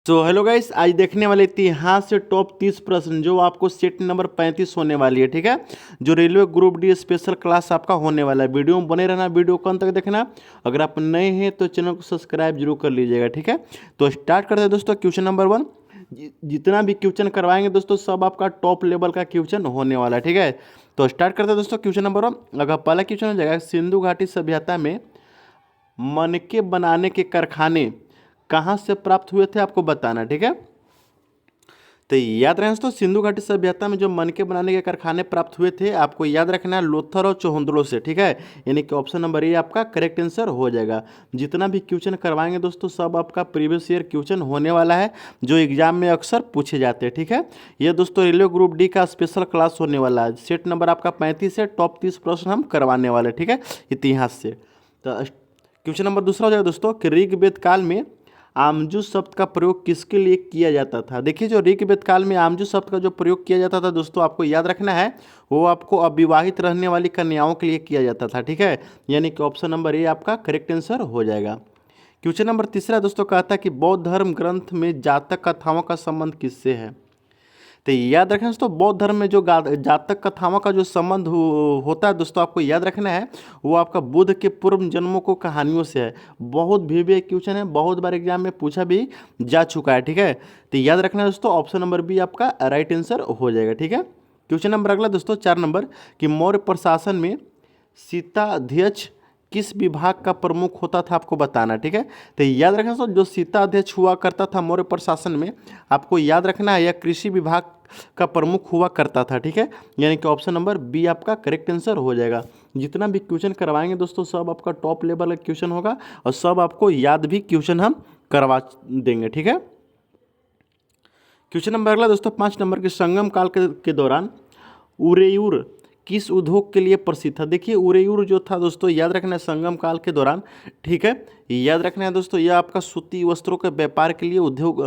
तो hello guys, आज देखने वाले इतिहास से टॉप 30 प्रश्न जो आपको सेट नंबर 35 होने वाली है। ठीक है, जो railway group D special class आपका होने वाला है। वीडियो में बने रहना, वीडियो को अंत तक देखना। अगर आप नए हैं तो चैनल को सब्सक्राइब जरूर कर लीजिएगा। ठीक है, तो स्टार्ट करते हैं दोस्तों। क्वेश्चन नंबर 1, जितना भी क्वेश्चन करवाएंगे दोस्तों सब आपका टॉप लेवल का क्वेश्चन होने वाला है। ठीक है, तो स्टार्ट करते हैं दोस्तों। क्वेश्चन नंबर 1, अगर पहला क्वेश्चन हो जाएगा, सिंधु घाटी सभ्यता में मनके बनाने के कारखाने कहाँ से प्राप्त हुए थे, आपको बताना। ठीक है, तो याद रखें दोस्तों, सिंधु घाटी सभ्यता में जो मनके बनाने के कारखाने प्राप्त हुए थे, आपको याद रखना है लोथल और चौहंदड़ो से। ठीक है, यानी कि ऑप्शन नंबर ए आपका करेक्ट आंसर हो जाएगा। जितना भी क्वेश्चन करवाएंगे दोस्तों सब आपका प्रीवियस ईयर क्वेश्चन होने वाला है, जो एग्जाम में अक्सर पूछे जाते हैं। ठीक है, ये दोस्तों रेलवे ग्रुप डी का स्पेशल क्लास होने वाला है। सेट नंबर आपका 35 है, टॉप 30 प्रश्न हम करवाने वाले। ठीक है, इतिहास से। तो क्वेश्चन नंबर दूसरा हो जाएगा दोस्तों कि ऋग्वेद काल में आमजू शब्द का प्रयोग किसके लिए किया जाता था। देखिए, जो ऋग्वेद काल में आमजू शब्द का जो प्रयोग किया जाता था दोस्तों, आपको याद रखना है वो आपको अविवाहित रहने वाली कन्याओं के लिए किया जाता था। ठीक है, यानी कि ऑप्शन नंबर ए आपका करेक्ट आंसर हो जाएगा। क्वेश्चन नंबर तीसरा दोस्तों कहता है कि बौद्ध धर्म ग्रंथ में जातक कथाओं का संबंध किससे है। तो याद रखें दोस्तों, बौद्ध धर्म में जो जातक कथाओं का जो संबंध होता है दोस्तों, आपको याद रखना है वो आपका बुद्ध के पूर्व जन्मों को कहानियों से है। बहुत भी क्वेश्चन है, बहुत बार एग्जाम में पूछा भी जा चुका है। ठीक है, तो याद रखना है दोस्तों, ऑप्शन नंबर बी आपका राइट आंसर हो जाएगा। ठीक है, क्वेश्चन नंबर अगला दोस्तों 4 नंबर कि मौर्य प्रशासन में सीताध्यक्ष किस विभाग का प्रमुख होता था, आपको बताना। ठीक है, तो याद रखना दोस्तों, जो सीताध्यक्ष हुआ करता था मौर्य प्रशासन में, आपको याद रखना है यह कृषि विभाग का प्रमुख हुआ करता था। ठीक है, यानी कि ऑप्शन नंबर बी आपका करेक्ट आंसर हो जाएगा। जितना भी क्वेश्चन करवाएंगे दोस्तों सब आपका टॉप लेवल का क्वेश्चन होगा और सब आपको याद भी क्वेश्चन हम करवा देंगे। ठीक है, क्वेश्चन नंबर अगला दोस्तों 5 नंबर के संगम काल के दौरान उरेयूर किस उद्योग के लिए प्रसिद्ध था। देखिए, उरेयूर जो था दोस्तों, याद रखना है संगम काल के दौरान। ठीक है, याद रखना है दोस्तों, यह आपका सूती वस्त्रों के व्यापार के लिए उद्योग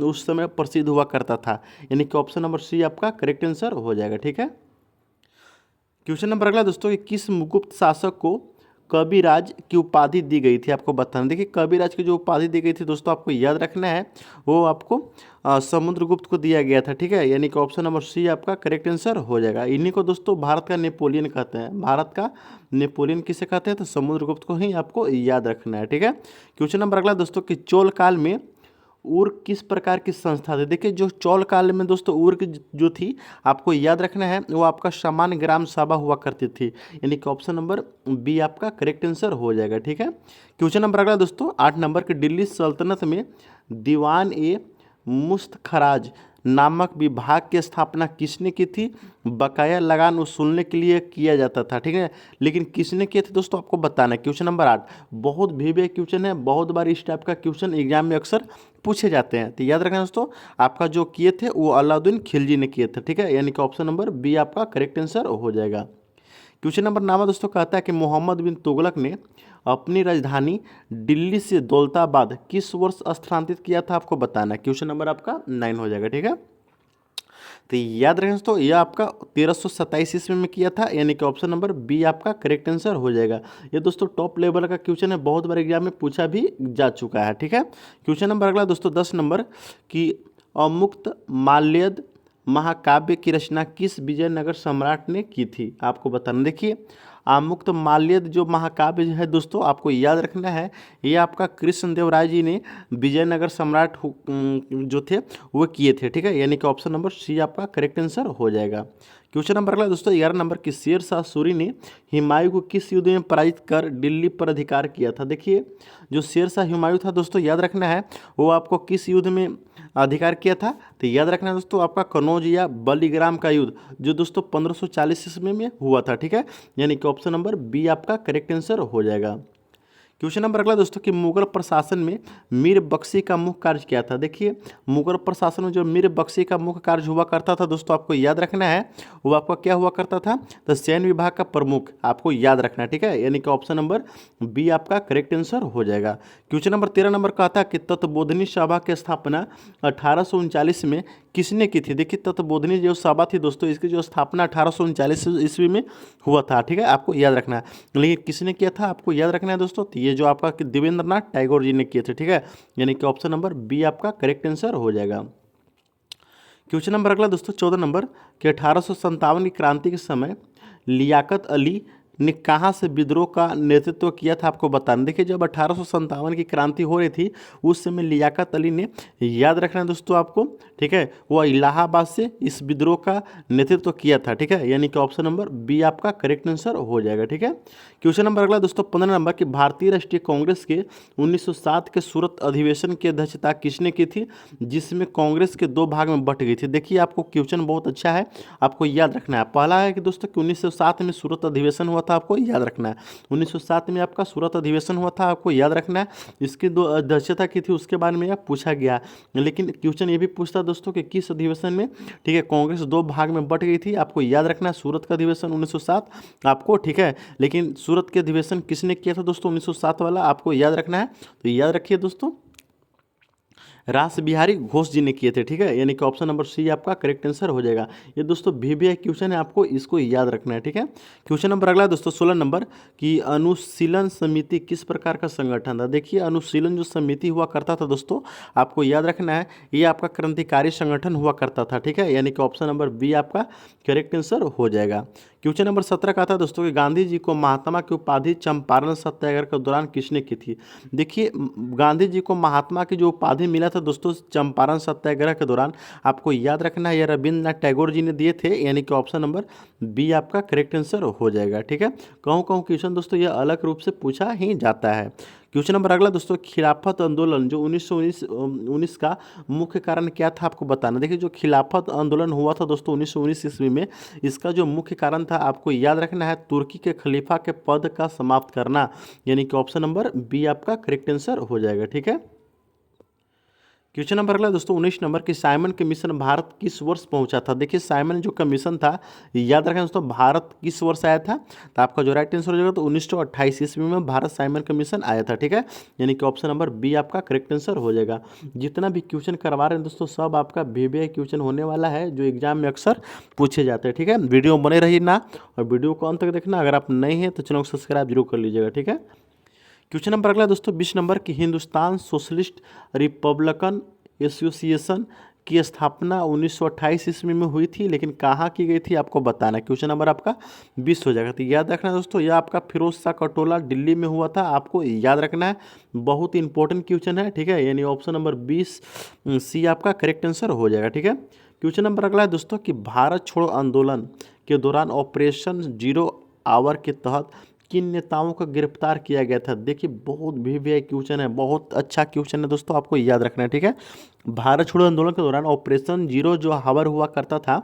उस समय प्रसिद्ध हुआ करता था। यानी कि ऑप्शन नंबर सी आपका करेक्ट आंसर हो जाएगा। ठीक है, क्वेश्चन नंबर अगला दोस्तों कि किस गुप्त शासक को कविराज की उपाधि दी गई थी, आपको बताना। देखिए, कविराज की जो उपाधि दी गई थी दोस्तों, आपको याद रखना है वो आपको समुद्रगुप्त को दिया गया था। ठीक है, यानी कि ऑप्शन नंबर सी आपका करेक्ट आंसर हो जाएगा। इन्हीं को दोस्तों भारत का नेपोलियन कहते हैं। भारत का नेपोलियन किसे कहते हैं, तो समुद्रगुप्त को ही आपको याद रखना है। ठीक है, क्वेश्चन नंबर अगला दोस्तों कि चोल काल में उर किस प्रकार की संस्था थी। देखिए, जो चौल काल में दोस्तों उर की जो थी, आपको याद रखना है वो आपका सामान्य ग्राम सभा हुआ करती थी। यानी कि ऑप्शन नंबर बी आपका करेक्ट आंसर हो जाएगा। ठीक है, क्वेश्चन नंबर अगला दोस्तों 8 नंबर के दिल्ली सल्तनत में दीवान ए मुस्तखराज नामक विभाग की स्थापना किसने की थी। बकाया लगान वसूलने के लिए किया जाता था। ठीक है, लेकिन किसने किए थे दोस्तों, आपको बताना है। क्वेश्चन नंबर 8 बहुत भी क्वेश्चन है, बहुत बार इस टाइप का क्वेश्चन एग्जाम में अक्सर पूछे जाते हैं। तो याद रखना दोस्तों, आपका जो किए थे वो अलाउद्दीन खिलजी ने किए थे। ठीक है, यानी कि ऑप्शन नंबर बी आपका करेक्ट आंसर हो जाएगा। क्वेश्चन नंबर 9 दोस्तों कहता है कि मोहम्मद बिन तुगलक ने अपनी राजधानी दिल्ली से दौलताबाद किस वर्ष स्थानांतरित किया था, आपको बताना है। क्वेश्चन नंबर आपका 9 हो जाएगा। ठीक है, तो याद रखें दोस्तों, यह आपका 1327 ईस्वी में किया था। यानी कि ऑप्शन नंबर बी आपका करेक्ट आंसर हो जाएगा। ये दोस्तों टॉप लेवल का क्वेश्चन है, बहुत बार एग्जाम में पूछा भी जा चुका है। ठीक है, क्वेश्चन नंबर अगला दोस्तों 10 नंबर की अमुक्त माल्यद महाकाव्य की रचना किस विजयनगर सम्राट ने की थी, आपको बताना। देखिए, आमुक्त माल्यद जो महाकाव्य है दोस्तों, आपको याद रखना है ये आपका कृष्णदेवराय जी ने विजयनगर सम्राट जो थे वो किए थे। ठीक है, यानी कि ऑप्शन नंबर सी आपका करेक्ट आंसर हो जाएगा। क्वेश्चन नंबर अगला दोस्तों 11 नंबर की शेर शाह सूरी ने हुमायूं को किस युद्ध में पराजित कर दिल्ली पर अधिकार किया था। देखिए, जो शेर शाह हुमायूं था दोस्तों, याद रखना है वो आपको किस युद्ध में अधिकार किया था। तो याद रखना है दोस्तों, आपका कनौज या बलीग्राम का युद्ध जो दोस्तों 1540 ईस्वी में हुआ था। ठीक है, यानी कि ऑप्शन नंबर बी आपका करेक्ट आंसर हो जाएगा। क्वेश्चन नंबर अगला दोस्तों कि मुगल प्रशासन में मीर बख्शी का मुख्य कार्य क्या था। देखिए, मुगल प्रशासन में जो मीर बख्शी का मुख्य कार्य हुआ करता था दोस्तों, आपको याद रखना है वो आपका क्या हुआ करता था, तो सैन्य विभाग का प्रमुख, आपको याद रखना है। ठीक है, यानी कि ऑप्शन नंबर बी आपका करेक्ट आंसर हो जाएगा। क्वेश्चन नंबर 13 नंबर कहता है कि तत्वबोधिनी सभा की स्थापना 1839 में किसने की थी? देखिए तत्वबोधिनी जो सभा थी दोस्तों, इसकी जो स्थापना 1839 ईस्वी में हुआ था, ठीक है, आपको याद रखना है। लेकिन किसने किया था आपको याद रखना है दोस्तों, तो ये जो आपका देवेंद्रनाथ टैगोर जी ने किए थे, ठीक है, यानी कि ऑप्शन नंबर बी आपका करेक्ट आंसर हो जाएगा। क्वेश्चन नंबर अगला दोस्तों 14 नंबर कि 1857 की क्रांति के समय लियाकत अली ने कहाँ से विद्रोह का नेतृत्व किया था आपको बताना। देखिए जब 1857 की क्रांति हो रही थी उस समय लियाकत अली ने, याद रखना है दोस्तों आपको, ठीक है, वो इलाहाबाद से इस विद्रोह का नेतृत्व किया था, ठीक है, यानी कि ऑप्शन नंबर बी आपका करेक्ट आंसर हो जाएगा, ठीक है। क्वेश्चन नंबर अगला दोस्तों 15 नंबर कि भारतीय राष्ट्रीय कांग्रेस के 1907 के सूरत अधिवेशन की अध्यक्षता किसने की थी, जिसमें कांग्रेस के दो भाग में बट गई थी। देखिए आपको क्वेश्चन बहुत अच्छा है, आपको याद रखना है। पहला है कि दोस्तों कि 1907 में सूरत अधिवेशन हुआ था, आपको याद रखना है। 1907 में आपका सूरत अधिवेशन हुआ था, आपको याद रखना है। इसकी दो अध्यक्षता की थी, उसके बारे में यह पूछा गया। लेकिन क्वेश्चन ये भी पूछता दोस्तों कि किस अधिवेशन में, ठीक है, कांग्रेस दो भाग में बट गई थी, आपको याद रखना है। सूरत का अधिवेशन 1907 आपको, ठीक है, लेकिन सूरत के अधिवेशन किसने किया था दोस्तों 1907 वाला, आपको याद रखना है। तो याद रखिए दोस्तों, रास बिहारी घोष जी ने किए थे, ठीक है, यानी कि ऑप्शन नंबर सी आपका करेक्ट आंसर हो जाएगा। ये दोस्तों वीवीआई क्वेश्चन है, आपको इसको याद रखना है, ठीक है। क्वेश्चन नंबर अगला दोस्तों 16 नंबर कि अनुशीलन समिति किस प्रकार का संगठन था। देखिए अनुशीलन जो समिति हुआ करता था दोस्तों, आपको याद रखना है, ये आपका क्रांतिकारी संगठन हुआ करता था, ठीक है, यानी कि ऑप्शन नंबर बी आपका करेक्ट आंसर हो जाएगा। क्वेश्चन नंबर 17 का था दोस्तों कि गांधी जी को महात्मा की उपाधि चंपारण सत्याग्रह के दौरान किसने की थी। देखिए गांधी जी को महात्मा की जो उपाधि मिला था दोस्तों चंपारण सत्याग्रह के दौरान, आपको याद रखना है, यह रविंद्रनाथ टैगोर जी ने दिए थे, यानी कि ऑप्शन नंबर बी आपका करेक्ट आंसर हो जाएगा, ठीक है। कहूँ कहूँ क्वेश्चन दोस्तों यह अलग रूप से पूछा ही जाता है। क्वेश्चन नंबर अगला दोस्तों खिलाफत आंदोलन जो 1919 का मुख्य कारण क्या था आपको बताना। देखिए जो खिलाफत आंदोलन हुआ था दोस्तों 1919 ईस्वी में, इसका जो मुख्य कारण था आपको याद रखना है, तुर्की के खलीफा के पद का समाप्त करना, यानी कि ऑप्शन नंबर बी आपका करेक्ट आंसर हो जाएगा, ठीक है। क्वेश्चन नंबर अगला दोस्तों 19 नंबर कि साइमन कमीशन भारत किस वर्ष पहुंचा था। देखिए साइमन जो कमीशन था, याद रखें दोस्तों, भारत किस वर्ष आया था, तो आपका जो राइट आंसर हो जाएगा तो 1928 ईस्वी में भारत साइमन कमीशन आया था, ठीक है, यानी कि ऑप्शन नंबर बी आपका करेक्ट आंसर हो जाएगा। जितना भी क्वेश्चन करवा रहे हैं दोस्तों सब आपका वीवीआई क्वेश्चन होने वाला है, जो एग्जाम में अक्सर पूछे जाते हैं, ठीक है। वीडियो बने रहिए ना, और वीडियो को अंत तक देखना। अगर आप नए हैं तो चैनल को सब्सक्राइब जरूर कर लीजिएगा, ठीक है। क्वेश्चन नंबर अगला दोस्तों 20 नंबर की हिंदुस्तान सोशलिस्ट रिपब्लिकन एसोसिएशन की स्थापना 1928 ईस्वी में हुई थी, लेकिन कहाँ की गई थी आपको बताना है। क्वेश्चन नंबर आपका 20 हो जाएगा। तो याद रखना दोस्तों, यह आपका फिरोज शाह कटोला दिल्ली में हुआ था, आपको याद रखना है, बहुत ही इंपॉर्टेंट क्वेश्चन है, ठीक है, यानी ऑप्शन नंबर 20 सी आपका करेक्ट आंसर हो जाएगा, ठीक है। क्वेश्चन नंबर अगला है दोस्तों कि भारत छोड़ो आंदोलन के दौरान ऑपरेशन जीरो आवर के तहत किन नेताओं को गिरफ्तार किया गया था। देखिए बहुत वीवीआई क्वेश्चन है, बहुत अच्छा क्वेश्चन है दोस्तों, आपको याद रखना है, ठीक है। भारत छोड़ो आंदोलन के दौरान ऑपरेशन जीरो जो हावर हुआ करता था,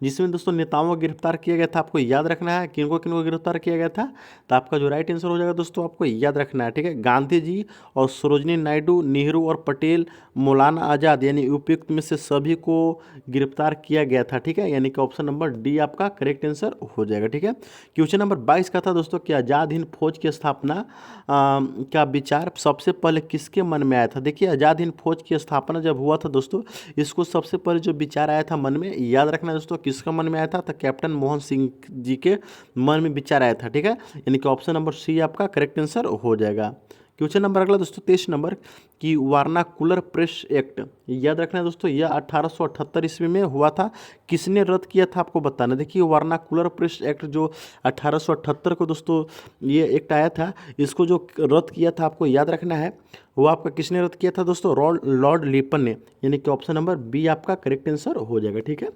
जिसमें दोस्तों नेताओं को गिरफ्तार किया गया था, आपको याद रखना है किनको गिरफ्तार किया गया था। तो आपका जो राइट आंसर हो जाएगा दोस्तों, आपको याद रखना है, ठीक है, गांधी जी और सरोजनी नायडू, नेहरू और पटेल, मौलाना आज़ाद, यानी उपयुक्त में से सभी को गिरफ्तार किया गया था, ठीक है, यानी कि ऑप्शन नंबर डी आपका करेक्ट आंसर हो जाएगा, ठीक है। क्वेश्चन नंबर 22 का था दोस्तों कि आज़ाद हिंद फौज की स्थापना का विचार सबसे पहले किसके मन में आया था। देखिए आज़ाद हिंद फौज की स्थापना जब हुआ था दोस्तों, इसको सबसे पहले जो विचार आया था मन में, याद रखना दोस्तों, किसका मन में आया था, तो कैप्टन मोहन सिंह जी के मन में विचार आया था, ठीक है, यानी कि ऑप्शन नंबर सी आपका करेक्ट आंसर हो जाएगा। क्वेश्चन नंबर अगला दोस्तों 23 नंबर की वार्नाकुलर प्रेस एक्ट, याद रखना है दोस्तों, यह 1878 ईस्वी में हुआ था, किसने रद्द किया था आपको बताना। देखिए वार्नाकुलर प्रेस एक्ट जो 1878 को दोस्तों ये एक्ट आया था, इसको जो रद्द किया था आपको याद रखना है, वो आपका किसने रद्द किया था दोस्तों, लॉर्ड लिपन ने, यानी कि ऑप्शन नंबर बी आपका करेक्ट आंसर हो जाएगा, ठीक है।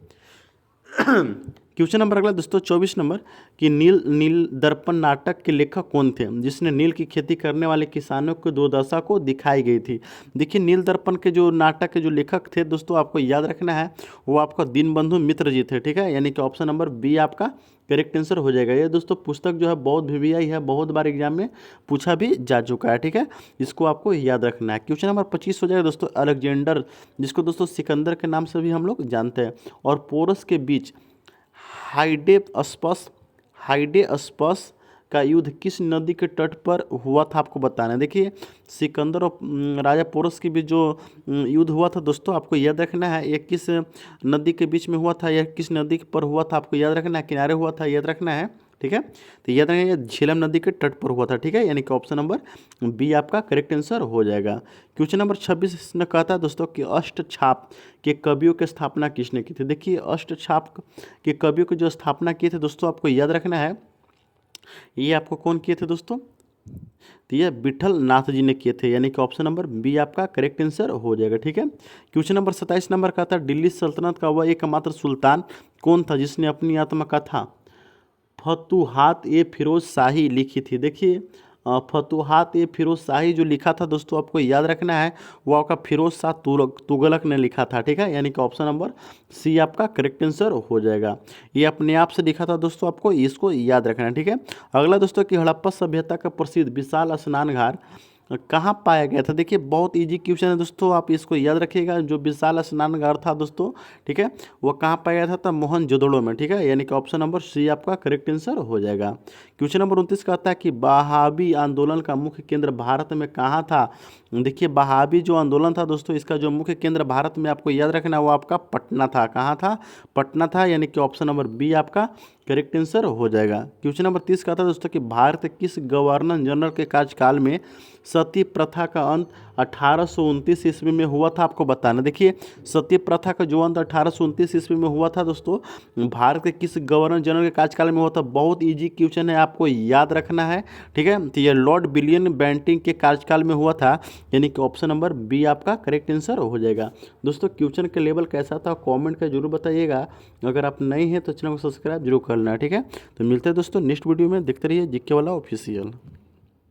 क्वेश्चन नंबर अगला दोस्तों 24 नंबर कि नील नील दर्पण नाटक के लेखक कौन थे, जिसने नील की खेती करने वाले किसानों की दुर्दशा को दिखाई गई थी। देखिए नील दर्पण के जो नाटक के जो लेखक थे दोस्तों, आपको याद रखना है, वो आपका दीनबंधु मित्र जी थे, ठीक है, यानी कि ऑप्शन नंबर बी आपका करेक्ट आंसर हो जाएगा। ये दोस्तों पुस्तक जो है बहुत वीवीआई है, बहुत बार एग्जाम में पूछा भी जा चुका है, ठीक है, इसको आपको याद रखना है। क्वेश्चन नंबर 25 हो जाएगा दोस्तों अलेक्जेंडर, जिसको दोस्तों सिकंदर के नाम से भी हम लोग जानते हैं, और पोरस के बीच हाइडेस्पस का युद्ध किस नदी के तट पर हुआ था आपको बताना है। देखिए सिकंदर और राजा पोरस के बीच जो युद्ध हुआ था दोस्तों, आपको याद रखना है ये किस नदी के बीच में हुआ था या किस नदी पर हुआ था, आपको याद रखना है, किनारे हुआ था याद रखना है। ठीक है, तो याद रखना ये झेलम नदी के तट पर हुआ था। ठीक है, यानी कि ऑप्शन नंबर बी आपका करेक्ट आंसर हो जाएगा। क्वेश्चन नंबर 26 ने कहता है दोस्तों कि अष्टछाप के कवियों की स्थापना किसने की थी। देखिए अष्टछाप के कवियों की जो स्थापना की थी दोस्तों, आपको याद रखना है ये आपको कौन किए थे दोस्तों, तो ये विठल नाथ जी ने किए थे, यानी कि ऑप्शन नंबर बी आपका करेक्ट आंसर हो जाएगा। ठीक है, क्वेश्चन नंबर 27 नंबर का था दिल्ली सल्तनत का वह एकमात्र सुल्तान कौन था जिसने अपनी आत्मकथा फतुहात ए फिरोज शाही लिखी थी। देखिए फतुहात ए फिरोज शाही जो लिखा था दोस्तों, आपको याद रखना है वो आपका फिरोज शाह तुगलक ने लिखा था। ठीक है, यानी कि ऑप्शन नंबर सी आपका करेक्ट आंसर हो जाएगा। ये अपने आप से लिखा था दोस्तों, आपको इसको याद रखना है। ठीक है, अगला दोस्तों कि हड़प्पा सभ्यता का प्रसिद्ध विशाल स्नान घाट कहाँ पाया गया था। देखिए बहुत इजी क्वेश्चन है दोस्तों, आप इसको याद रखिएगा। जो विशाल स्नानघर था दोस्तों, ठीक है, वो कहाँ पाया गया था, मोहनजोदड़ो में। ठीक है, यानी कि ऑप्शन नंबर सी आपका करेक्ट आंसर हो जाएगा। क्वेश्चन नंबर 29 कहता है कि बहावी आंदोलन का मुख्य केंद्र भारत में कहाँ था। देखिए बहावी जो आंदोलन था दोस्तों, इसका जो मुख्य केंद्र भारत में आपको याद रखना है वो आपका पटना था। कहाँ था, पटना था, यानी कि ऑप्शन नंबर बी आपका करेक्ट आंसर हो जाएगा। क्वेश्चन नंबर 30 का था दोस्तों कि भारत के किस गवर्नर जनरल के कार्यकाल में सती प्रथा का अंत 1829 ईस्वी में हुआ था, आपको बताना। देखिए सती प्रथा का जो अंत 1829 ईस्वी में हुआ था दोस्तों, भारत के किस गवर्नर जनरल के कार्यकाल में हुआ था। बहुत इजी क्वेश्चन है, आपको याद रखना है। ठीक है, तो ये लॉर्ड विलियम बेंटिंग के कार्यकाल में हुआ था, यानी कि ऑप्शन नंबर बी आपका करेक्ट आंसर हो जाएगा। दोस्तों क्वेश्चन का लेवल कैसा था कमेंट का जरूर बताइएगा। अगर आप नए हैं तो चैनल को सब्सक्राइब जरूर कर लेना। ठीक है, तो मिलते हैं दोस्तों नेक्स्ट वीडियो में, देखते रहिए जीके वाला ऑफिशियल।